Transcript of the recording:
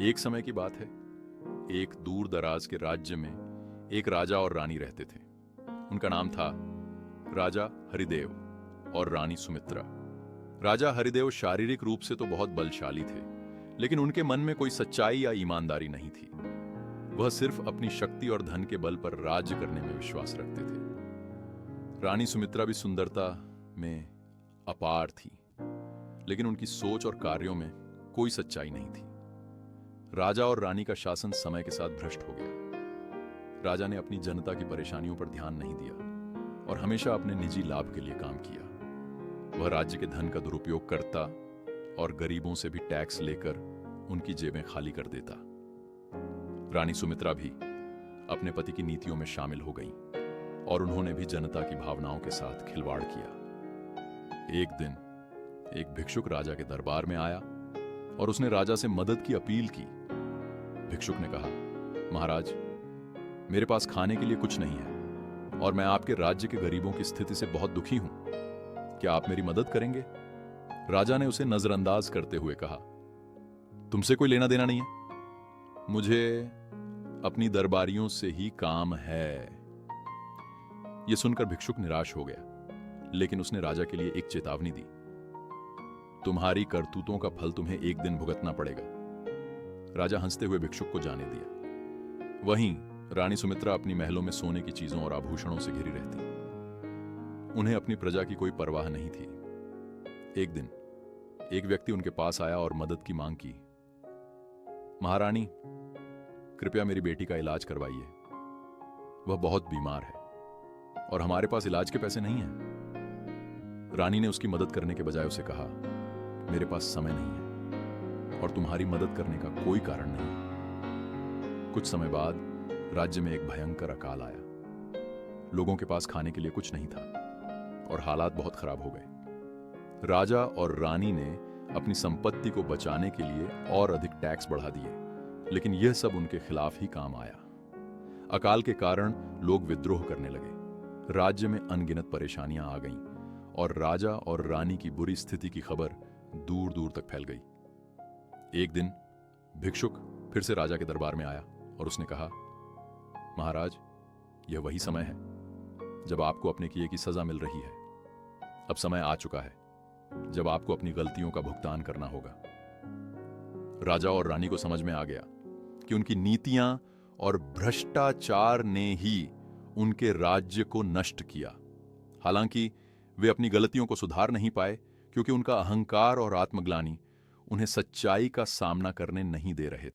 एक समय की बात है। एक दूर दराज के राज्य में एक राजा और रानी रहते थे। उनका नाम था राजा हरिदेव और रानी सुमित्रा। राजा हरिदेव शारीरिक रूप से तो बहुत बलशाली थे, लेकिन उनके मन में कोई सच्चाई या ईमानदारी नहीं थी। वह सिर्फ अपनी शक्ति और धन के बल पर राज्य करने में विश्वास रखते थे। रानी सुमित्रा भी सुंदरता में अपार थी, लेकिन उनकी सोच और कार्यों में कोई सच्चाई नहीं थी। राजा और रानी का शासन समय के साथ भ्रष्ट हो गया। राजा ने अपनी जनता की परेशानियों पर ध्यान नहीं दिया और हमेशा अपने निजी लाभ के लिए काम किया। वह राज्य के धन का दुरुपयोग करता और गरीबों से भी टैक्स लेकर उनकी जेबें खाली कर देता। रानी सुमित्रा भी अपने पति की नीतियों में शामिल हो गईं और उन्होंने भी जनता की भावनाओं के साथ खिलवाड़ किया। एक दिन एक भिक्षुक राजा के दरबार में आया और उसने राजा से मदद की अपील की। भिक्षुक ने कहा, महाराज, मेरे पास खाने के लिए कुछ नहीं है और मैं आपके राज्य के गरीबों की स्थिति से बहुत दुखी हूं। क्या आप मेरी मदद करेंगे? राजा ने उसे नजरअंदाज करते हुए कहा, तुमसे कोई लेना देना नहीं है, मुझे अपनी दरबारियों से ही काम है। यह सुनकर भिक्षुक निराश हो गया, लेकिन उसने राजा के लिए एक चेतावनी दी, तुम्हारी करतूतों का फल तुम्हें एक दिन भुगतना पड़ेगा। राजा हंसते हुए भिक्षुक को जाने दिया। वहीं रानी सुमित्रा अपनी महलों में सोने की चीजों और आभूषणों से घिरी रहती। उन्हें अपनी प्रजा की कोई परवाह नहीं थी। एक दिन एक व्यक्ति उनके पास आया और मदद की मांग की। महारानी, कृपया मेरी बेटी का इलाज करवाइए। वह बहुत बीमार है और हमारे पास इलाज के पैसे नहीं हैं। रानी ने उसकी मदद करने के बजाय उसे कहा, मेरे पास समय नहीं है और तुम्हारी मदद करने का कोई कारण नहीं है। कुछ समय बाद राज्य में एक भयंकर अकाल आया। लोगों के पास खाने के लिए कुछ नहीं था और हालात बहुत खराब हो गए। राजा और रानी ने अपनी संपत्ति को बचाने के लिए और अधिक टैक्स बढ़ा दिए, लेकिन यह सब उनके खिलाफ ही काम आया। अकाल के कारण लोग विद्रोह करने लगे। राज्य में अनगिनत परेशानियां आ गईं और राजा और रानी की बुरी स्थिति की खबर दूर दूर तक फैल गई। एक दिन भिक्षुक फिर से राजा के दरबार में आया और उसने कहा, महाराज, यह वही समय है जब आपको अपने किए की सजा मिल रही है। अब समय आ चुका है जब आपको अपनी गलतियों का भुगतान करना होगा। राजा और रानी को समझ में आ गया कि उनकी नीतियां और भ्रष्टाचार ने ही उनके राज्य को नष्ट किया। हालांकि वे अपनी गलतियों को सुधार नहीं पाए, क्योंकि उनका अहंकार और आत्मग्लानि उन्हें सच्चाई का सामना करने नहीं दे रहे।